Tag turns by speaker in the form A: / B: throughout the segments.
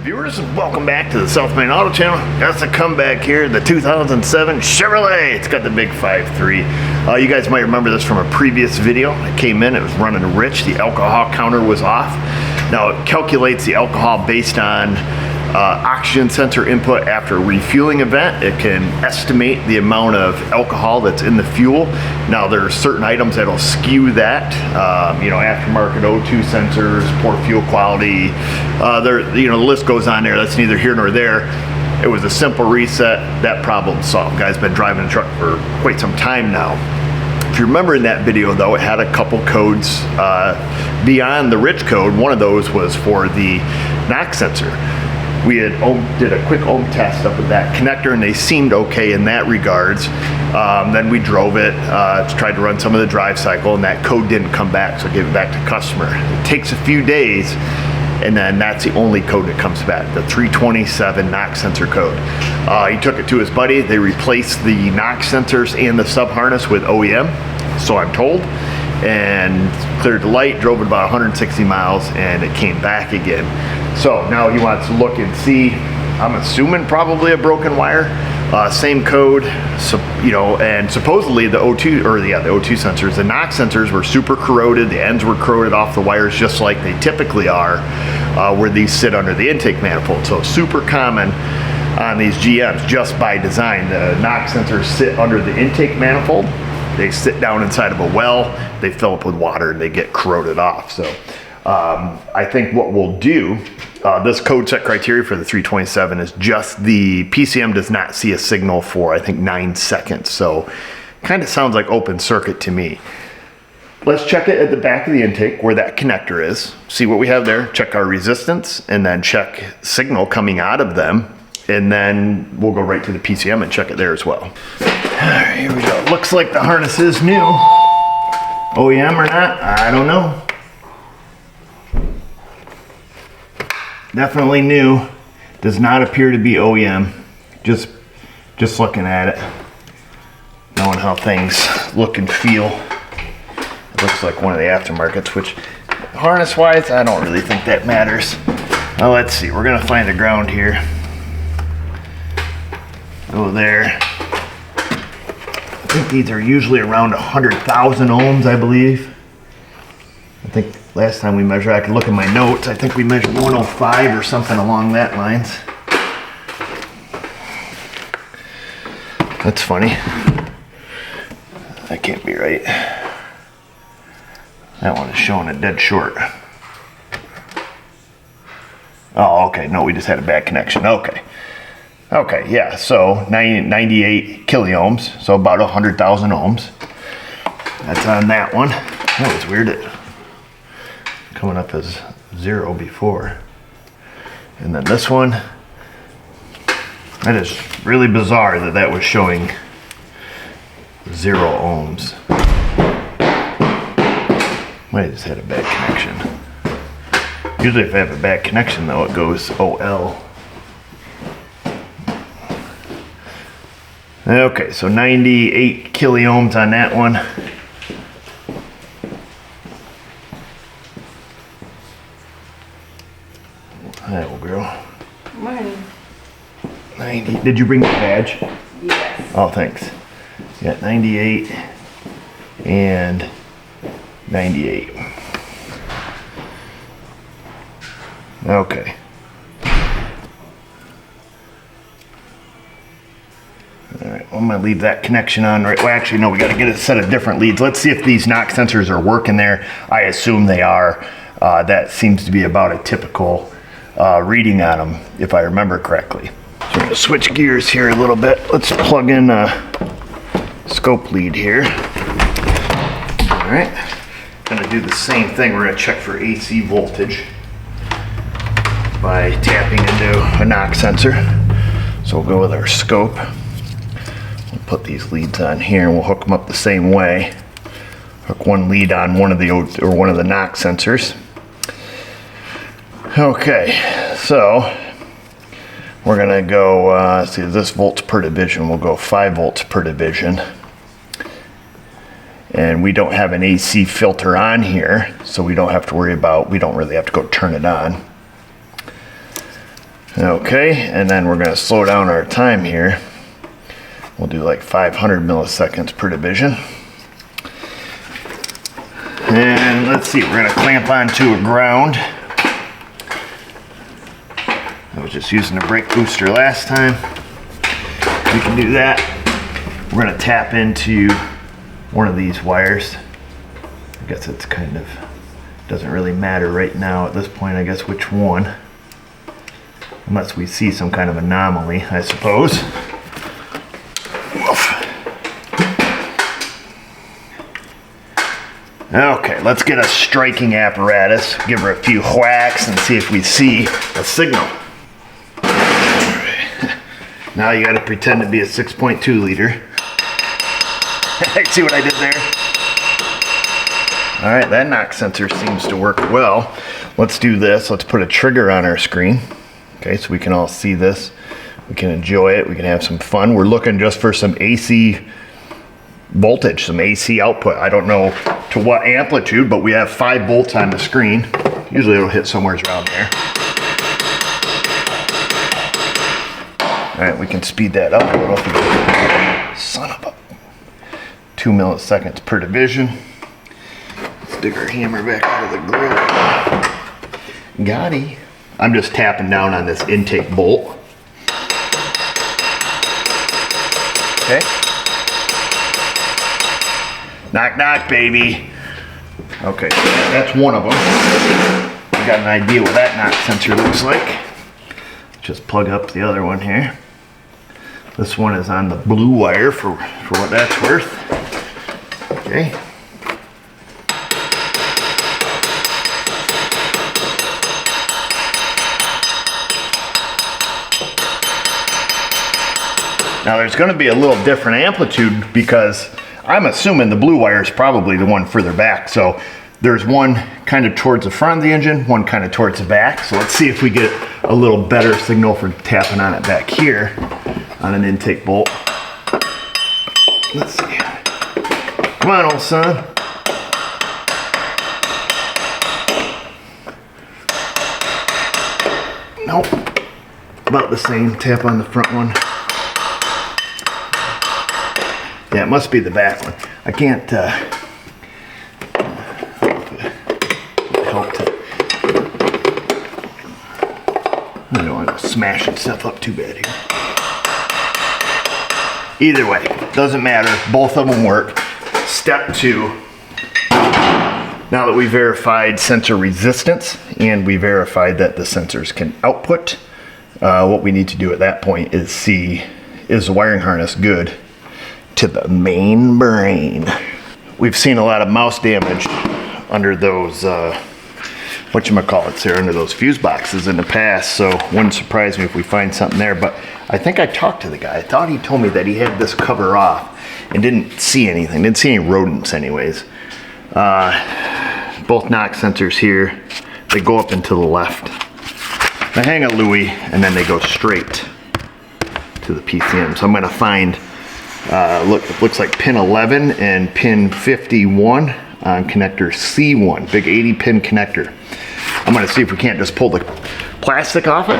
A: Viewers, welcome back to the South Main Auto Channel. That's a comeback here, the 2007 Chevrolet. It's got the big 5.3. You guys might remember this from a previous video. It came in, it was running rich, the alcohol counter was off. Now it calculates the alcohol based on oxygen sensor input after a refueling event. It can estimate the amount of alcohol that's in the fuel. Now there are certain items that'll skew that. Aftermarket O2 sensors, poor fuel quality. The list goes on there. That's neither here nor there. It was a simple reset. That problem solved. Guy's been driving a truck for quite some time now. If you remember in that video though, it had a couple codes beyond the rich code. One of those was for the NOx sensor. We did a quick ohm test up with that connector and they seemed okay in that regards. Then we drove it, tried to run some of the drive cycle, and that code didn't come back, so I gave it back to customer. It takes a few days, and then that's the only code that comes back, the 327 NOx sensor code. He took it to his buddy. They replaced the NOx sensors and the sub harness with OEM, so I'm told, and cleared the light, drove it about 160 miles, and it came back again. So now he wants to look and see, I'm assuming probably a broken wire. Same code, and supposedly the O2 sensors, the NOx sensors were super corroded. The ends were corroded off the wires just like they typically are, where these sit under the intake manifold. So super common on these GMs just by design. The NOx sensors sit under the intake manifold. They sit down inside of a well, they fill up with water, and they get corroded off. So I think what we'll do, this code set criteria for the 327 is just the PCM does not see a signal for, I think, 9 seconds. So kind of sounds like open circuit to me. Let's check it at the back of the intake where that connector is, see what we have there, check our resistance, and then check signal coming out of them. And then we'll go right to the PCM and check it there as well. All right, here we go. Looks like the harness is new. OEM or not, I don't know. Definitely new. Does not appear to be OEM. Just looking at it, knowing how things look and feel, it looks like one of the aftermarkets, which harness wise, I don't really think that matters. Now let's see, we're gonna find the ground here. Go there. I think these are usually around 100,000 ohms, I believe. I think last time we measured, I could look at my notes, I think we measured 105 or something along that lines. That's funny. That can't be right. That one is showing it dead short. Oh, okay, no, we just had a bad connection, okay. Okay, yeah, so 98 kiloohms, so about 100,000 ohms. That's on that one. That was weird. It coming up as 0 before. And then this one, that is really bizarre that was showing 0 ohms. Might have just had a bad connection. Usually if I have a bad connection though, it goes OL. Okay, so 98 kiloohms on that one. Hi, old girl.
B: Morning.
A: 90. Did you bring the badge?
B: Yes.
A: Oh, thanks. Yeah, 98 and 98. Okay. All right, I'm gonna leave that connection on right. Well, actually, no, we gotta get a set of different leads. Let's see if these NOx sensors are working there. I assume they are. That seems to be about a typical reading on them, if I remember correctly. So we're gonna switch gears here a little bit. Let's plug in a scope lead here. All right, gonna do the same thing. We're gonna check for AC voltage by tapping into a NOx sensor. So we'll go with our scope. We'll put these leads on here and we'll hook them up the same way. Hook one lead on one of the NOx sensors. Okay, so we're gonna go, see this volts per division, we'll go 5 volts per division. And we don't have an AC filter on here, so we don't have to worry about, we don't really have to go turn it on. Okay, and then we're gonna slow down our time here. We'll do like 500 milliseconds per division. And let's see, we're gonna clamp onto a ground. I was just using a brake booster last time. We can do that. We're gonna tap into one of these wires. I guess it's kind of, doesn't really matter right now at this point, I guess, which one. Unless we see some kind of anomaly, I suppose. Okay, let's get a striking apparatus, give her a few whacks and see if we see a signal. Now you gotta pretend to be a 6.2 liter. See what I did there? All right, that knock sensor seems to work well. Let's do this. Let's put a trigger on our screen. Okay, so we can all see this. We can enjoy it. We can have some fun. We're looking just for some AC voltage, some AC output. I don't know to what amplitude, but we have 5 volts on the screen. Usually it'll hit somewhere around there. All right, we can speed that up a little. Son of a... 2 milliseconds per division. Let's dig our hammer back out of the grill. Gotti. I'm just tapping down on this intake bolt. Okay. Knock, knock, baby. Okay, that's one of them. I got an idea what that knock sensor looks like. Just plug up the other one here. This one is on the blue wire for what that's worth. Okay. Now there's going to be a little different amplitude because I'm assuming the blue wire is probably the one further back. So there's one kind of towards the front of the engine, one kind of towards the back. So let's see if we get a little better signal for tapping on it back here on an intake bolt. Let's see. Come on, old son. Nope. About the same. Tap on the front one. Yeah, it must be the back one. I can't help to. I don't want to smashing stuff up too bad here. Either way, doesn't matter. Both of them work. Step 2. Now that we verified sensor resistance and we verified that the sensors can output, what we need to do at that point is see, is the wiring harness good to the main brain. We've seen a lot of mouse damage under those, whatchamacallits there, under those fuse boxes in the past, so wouldn't surprise me if we find something there. But I think I talked to the guy. I thought he told me that he had this cover off and didn't see anything, didn't see any rodents anyways. Both knock sensors here, they go up and to the left. They hang a Louis and then they go straight to the PCM. So I'm gonna find it looks like pin 11 and pin 51 on connector C1, big 80 pin connector. I'm gonna see if we can't just pull the plastic off it,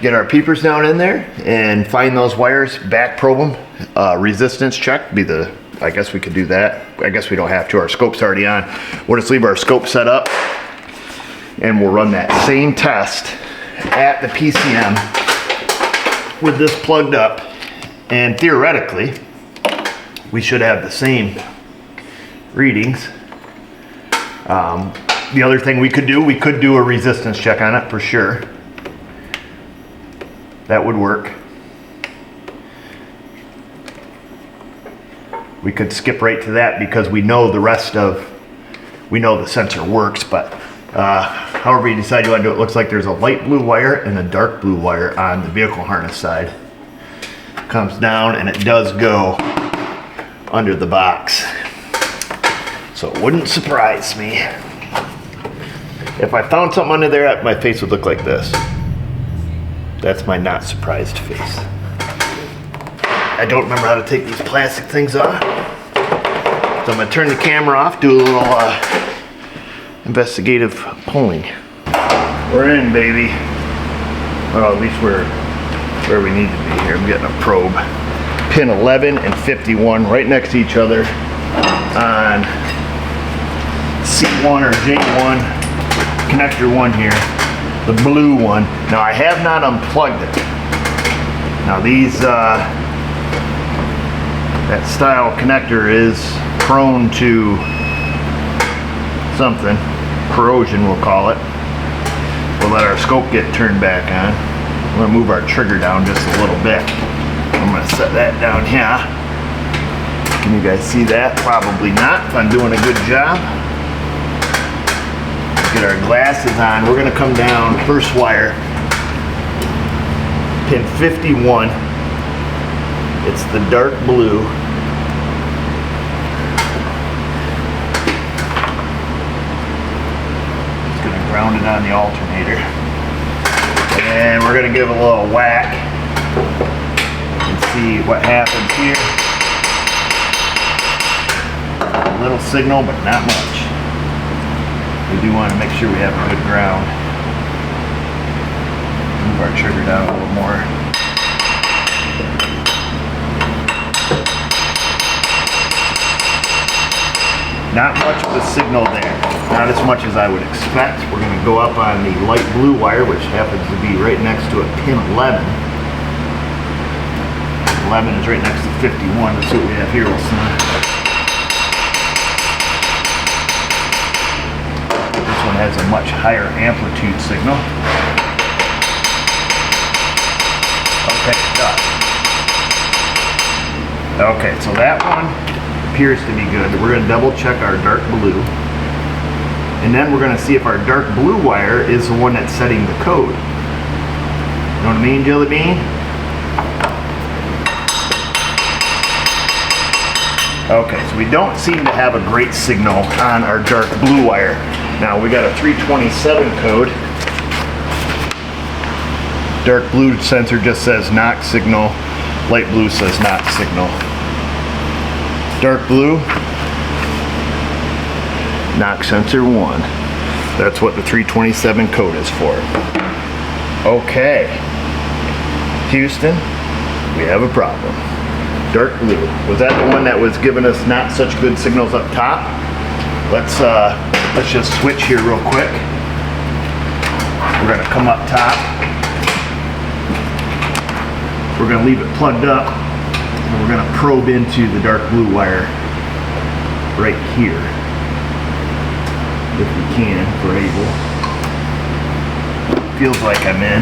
A: get our peepers down in there and find those wires, back probe them, resistance check, I guess we could do that. I guess we don't have to, our scope's already on. We'll just leave our scope set up and we'll run that same test at the PCM with this plugged up. And theoretically, we should have the same readings. The other thing we could do a resistance check on it for sure. That would work. We could skip right to that because we know the sensor works, but however you decide you want to do it, looks like there's a light blue wire and a dark blue wire on the vehicle harness side. Comes down and it does go under the box. So it wouldn't surprise me. If I found something under there, my face would look like this. That's my not surprised face. I don't remember how to take these plastic things off. So I'm gonna turn the camera off, do a little investigative pulling. We're in, baby. Well, at least we're where we need to be here. I'm getting a probe. Pin 11 and 51 right next to each other on C1 or J1, connector 1 here, the blue one. Now I have not unplugged it. Now these, that style connector is prone to something, corrosion we'll call it. We'll let our scope get turned back on. I'm gonna move our trigger down just a little bit. I'm gonna set that down here. Can you guys see that? Probably not, if I'm doing a good job. Get our glasses on. We're gonna come down first wire, pin 51. It's the dark blue. Just gonna ground it on the alternator. And we're gonna give it a little whack and see what happens here. A little signal, but not much. We do want to make sure we have a good ground. Move our trigger down a little more. Not much of a signal there. Not as much as I would expect. We're going to go up on the light blue wire, which happens to be right next to a pin 11. 11 is right next to 51. Let's see what we have here. This one has a much higher amplitude signal. Okay, done. Okay, so that one appears to be good. We're going to double check our dark blue. And then we're going to see if our dark blue wire is the one that's setting the code. You know what I mean, Jelly Bean? Okay, so we don't seem to have a great signal on our dark blue wire. Now we got a 327 code. Dark blue sensor just says knock signal. Light blue says knock signal. Dark blue, knock sensor 1. That's what the 327 code is for. Okay, Houston, we have a problem. Dark blue, was that the one that was giving us not such good signals up top? Let's just switch here real quick. We're gonna come up top. We're gonna leave it plugged up. And we're going to probe into the dark blue wire right here, if we can, if we're able. Feels like I'm in.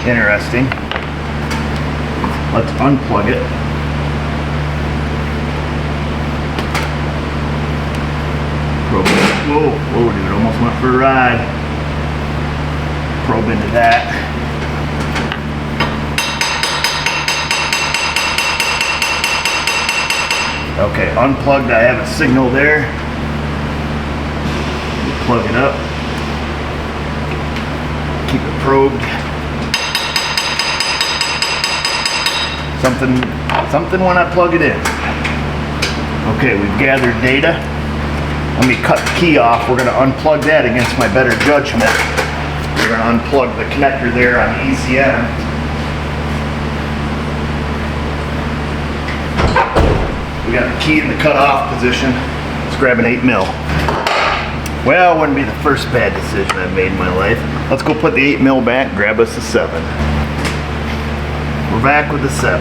A: Interesting. Let's unplug it. Probe it. Whoa, dude, almost went for a ride. Probe into that. Okay, unplugged, I have a signal there. Plug it up. Keep it probed. Something when I plug it in. Okay, we've gathered data. Let me cut the key off. We're going to unplug that against my better judgment. We're going to unplug the connector there on the ECM. We got the key in the cut-off position. Let's grab an 8mm. Well, it wouldn't be the first bad decision I've made in my life. Let's go put the 8mm back, grab us a 7. We're back with the 7.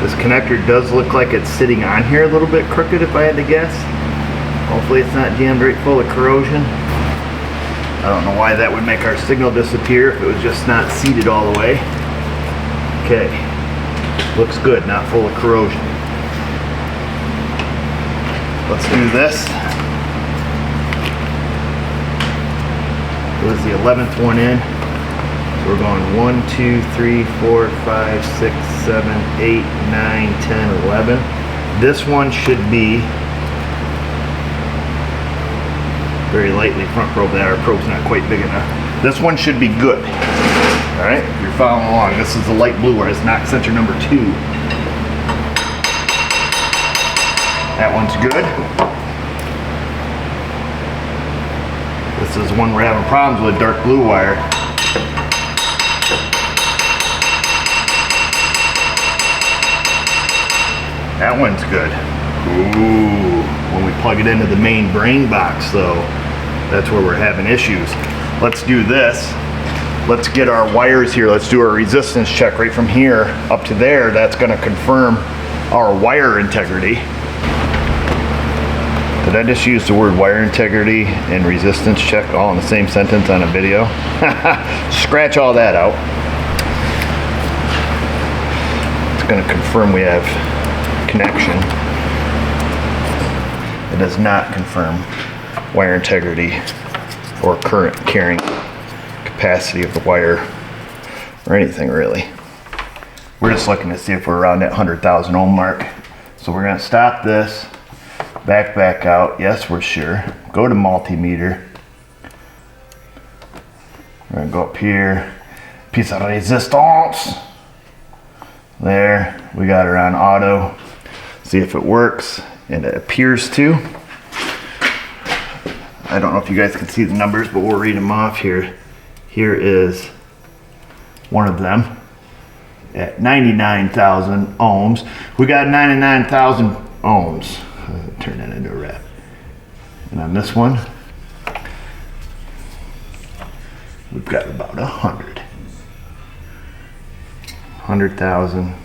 A: This connector does look like it's sitting on here a little bit crooked, if I had to guess. Hopefully it's not jammed right full of corrosion. I don't know why that would make our signal disappear if it was just not seated all the way. Okay, looks good, not full of corrosion. Let's do this. It was the 11th one in. So we're going 1, 2, 3, 4, 5, 6, 7, 8, 9, 10, 11. This one should be very lightly front probe. That our probe's not quite big enough. This one should be good. All right, if you're following along, this is the light blue where it's knock sensor number 2. That one's good. This is one we're having problems with, dark blue wire. That one's good. Ooh, when we plug it into the main brain box though, that's where we're having issues. Let's do this. Let's get our wires here. Let's do a resistance check right from here up to there. That's gonna confirm our wire integrity. Did I just use the word wire integrity and resistance check all in the same sentence on a video? Scratch all that out. It's gonna confirm we have connection. It does not confirm wire integrity or current carrying capacity of the wire or anything really. We're just looking to see if we're around that 100,000 ohm mark. So we're gonna stop this, back out. Yes, we're sure. Go to multimeter. We're gonna go up here, piece of resistance. There, we got her on auto. See if it works, and it appears to. I don't know if you guys can see the numbers, but we'll read them off here. Here is one of them at 99,000 ohms. We got 99,000 ohms. Turn that into a wrap. And on this one, we've got about 100,000.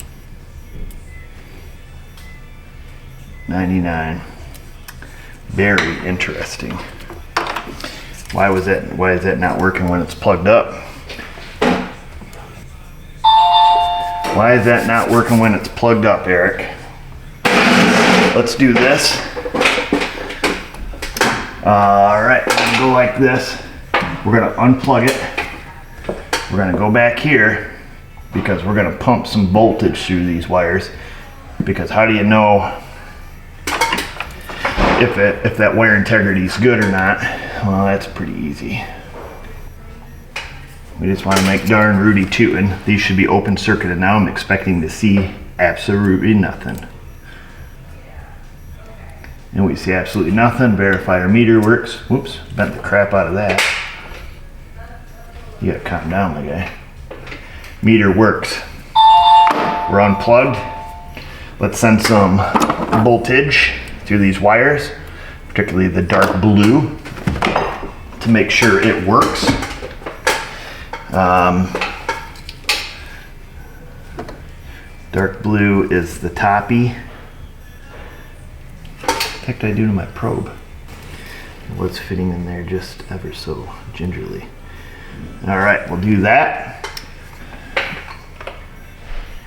A: 99. Very interesting. Why is that not working when it's plugged up? Why is that not working when it's plugged up, Eric? Let's do this. All right, we're gonna go like this. We're gonna unplug it. We're gonna go back here because we're gonna pump some voltage through these wires. Because how do you know if that wire integrity is good or not? Well, that's pretty easy. We just want to make darn Rudy tootin'. These should be open circuited now. I'm expecting to see absolutely nothing. And we see absolutely nothing. Verify our meter works. Whoops, bent the crap out of that. You gotta calm down, my guy. Meter works. We're unplugged. Let's send some voltage through these wires, particularly the dark blue, to make sure it works. Dark blue is the toppy. What the heck did I do to my probe? It was fitting in there just ever so gingerly. All right, we'll do that.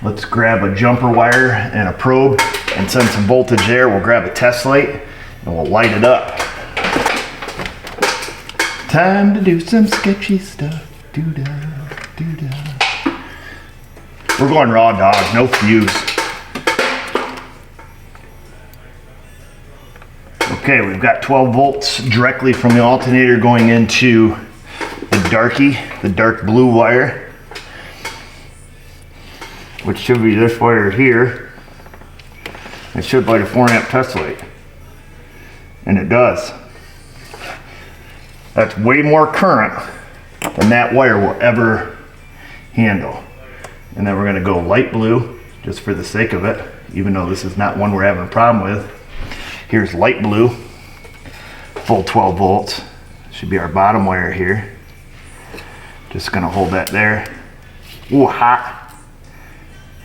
A: Let's grab a jumper wire and a probe and send some voltage there. We'll grab a test light and we'll light it up. Time to do some sketchy stuff. Doo-dah, doo-dah. We're going raw dog, no fuse. Okay, we've got 12 volts directly from the alternator going into the dark blue wire, which should be this wire here. It should light a 4 amp test light, and it does. That's way more current than that wire will ever handle. And then we're gonna go light blue, just for the sake of it, even though this is not one we're having a problem with. Here's light blue, full 12 volts. Should be our bottom wire here. Just gonna hold that there. Ooh, hot.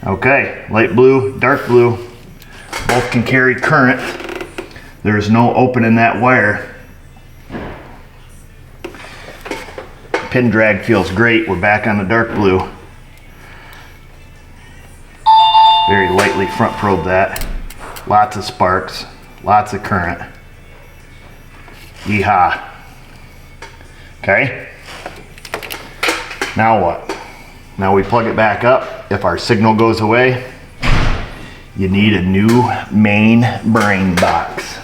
A: Okay, light blue, dark blue, both can carry current. There's no open in that wire. Pin drag feels great. We're back on the dark blue. Very lightly front probe that. Lots of sparks, lots of current. Yeehaw. Okay. Now what? Now we plug it back up. If our signal goes away, you need a new main brain box.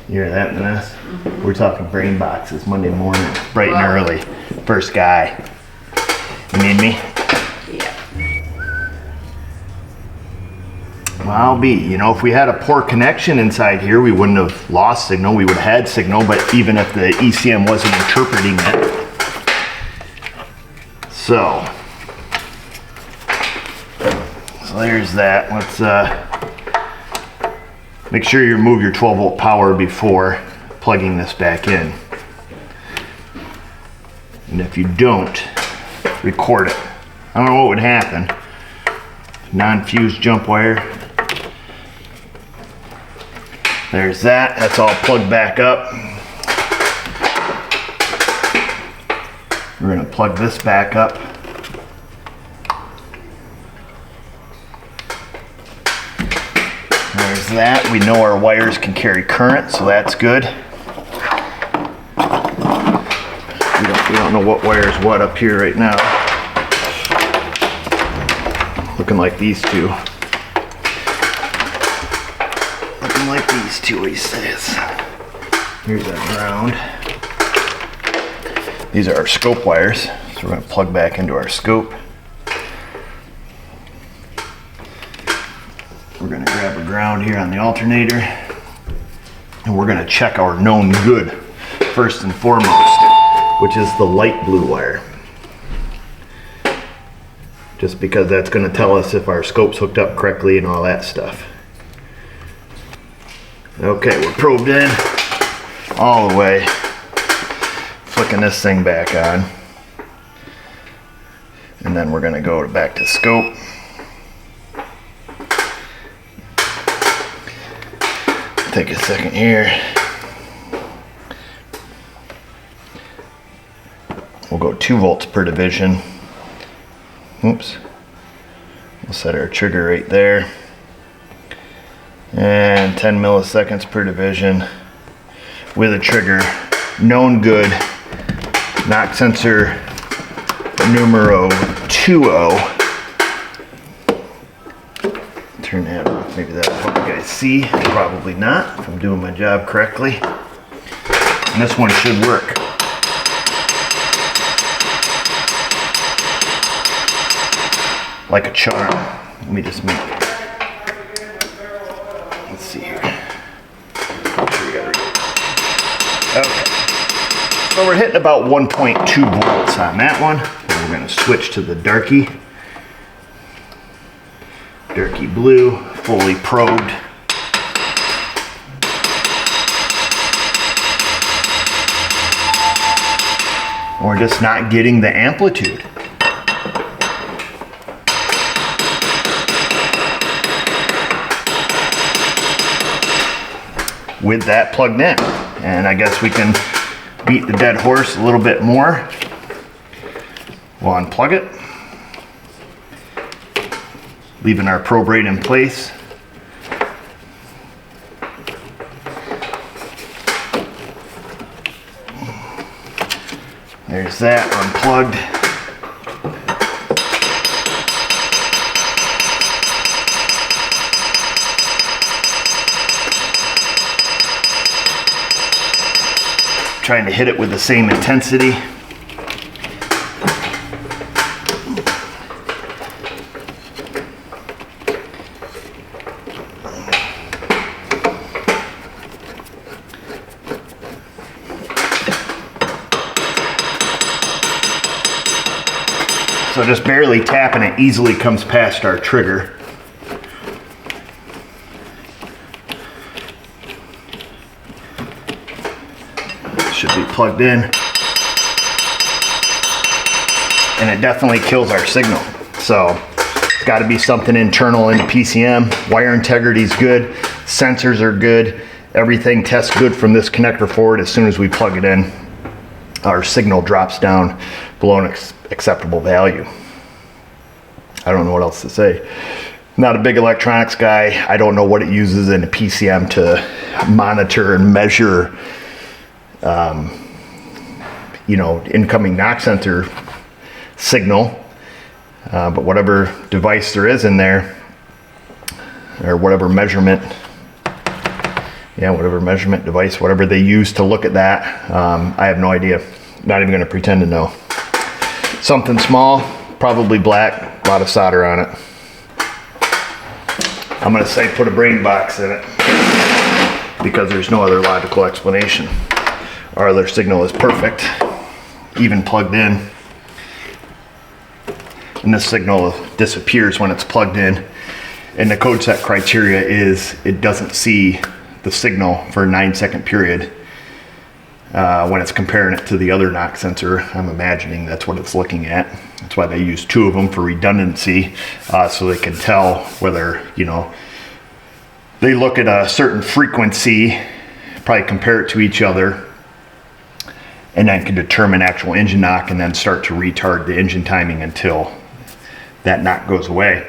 A: You hear that, Vanessa? Mm-hmm. We're talking brain boxes Monday morning, bright and early. First guy. You need me?
B: Yeah.
A: Well, I'll be. You know, if we had a poor connection inside here, we wouldn't have lost signal. We would have had signal, but even if the ECM wasn't interpreting it. So there's that. Let's make sure you remove your 12 volt power before plugging this back in. And if you don't, record it. I don't know what would happen. Non-fused jump wire. There's that. That's all plugged back up. We're going to plug this back up. There's that. We know our wires can carry current, so that's good. We don't know what wire is what up here right now. Looking like these two. Looking like these two, he says. Here's our ground. These are our scope wires, so we're going to plug back into our scope. We're going to grab a ground here on the alternator, and we're going to check our known good first and foremost, which is the light blue wire. Just because that's going to tell us if our scope's hooked up correctly and all that stuff. Okay, we're probed in all the way. Flicking this thing back on. And then we're going to go back to scope. Take a second here. We'll go 2 volts per division. Oops. We'll set our trigger right there. And 10 milliseconds per division with a trigger. Known good. Knock sensor numero 20. Turn that off. Maybe that'll help you guys see. Probably not, if I'm doing my job correctly. And this one should work. Like a charm. Let me just make it. Let's see here. Okay. So we're hitting about 1.2 volts on that one. And we're going to switch to the darky. Darky blue, fully probed. We're just not getting the amplitude. With that plugged in. And I guess we can beat the dead horse a little bit more. We'll unplug it. Leaving our probe right in place. There's that unplugged. Trying to hit it with the same intensity. So just barely tapping it easily comes past our trigger. Should be plugged in. And it definitely kills our signal. So it's got to be something internal into PCM. Wire integrity is good. Sensors are good. Everything tests good from this connector forward. As soon as we plug it in, our signal drops down below an acceptable value. I don't know what else to say. Not a big electronics guy. I don't know what it uses in a PCM to monitor and measure incoming knock sensor signal, but whatever device there is in there, or whatever measurement device, whatever they use to look at that, I have no idea. Not even going to pretend to know. Something small, probably black, a lot of solder on it. I'm gonna say put a brain box in it because there's no other logical explanation. Our other signal is perfect, even plugged in. And this signal disappears when it's plugged in. And the code set criteria is it doesn't see the signal for a 9-second period when it's comparing it to the other knock sensor. I'm imagining that's what it's looking at. That's why they use 2 of them for redundancy, so they can tell whether, you know, they look at a certain frequency, probably compare it to each other, and then can determine actual engine knock and then start to retard the engine timing until that knock goes away.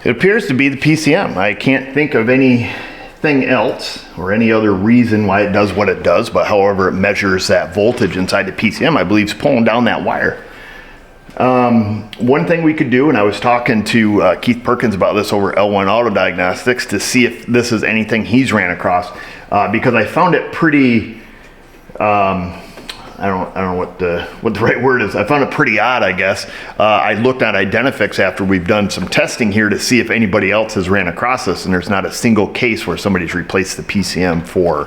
A: It appears to be the PCM. I can't think of anything else or any other reason why it does what it does, but however it measures that voltage inside the PCM, I believe is pulling down that wire. One thing we could do, and I was talking to Keith Perkins about this over at L1 Auto Diagnostics to see if this is anything he's ran across, because I found it pretty, I don't know what the right word is. I found it pretty odd, I guess. I looked at Identifix after we've done some testing here to see if anybody else has ran across this, and there's not a single case where somebody's replaced the PCM for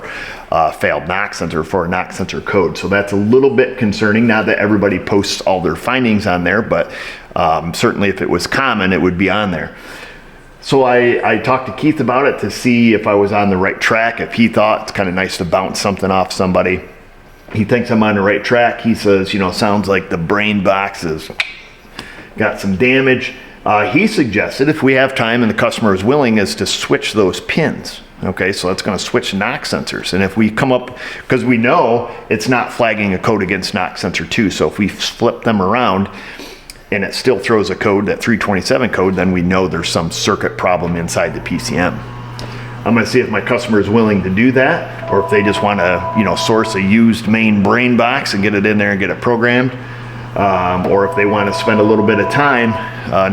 A: failed knock sensor, for a knock sensor code. So that's a little bit concerning. Not that everybody posts all their findings on there, but certainly if it was common, it would be on there. So I talked to Keith about it to see if I was on the right track, if he thought it's kind of nice to bounce something off somebody. He thinks I'm on the right track. He says, you know, sounds like the brain box has got some damage. He suggested, if we have time and the customer is willing, is to switch those pins. Okay, so that's going to switch knock sensors. And if we come up, because we know it's not flagging a code against knock sensor 2, so if we flip them around and it still throws a code, that 327 code, then we know there's some circuit problem inside the PCM. I'm going to see if my customer is willing to do that, or if they just want to, you know, source a used main brain box and get it in there and get it programmed, or if they want to spend a little bit of time,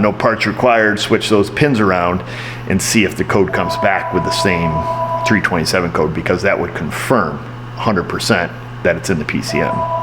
A: no parts required, switch those pins around and see if the code comes back with the same 327 code, because that would confirm 100% that it's in the PCM.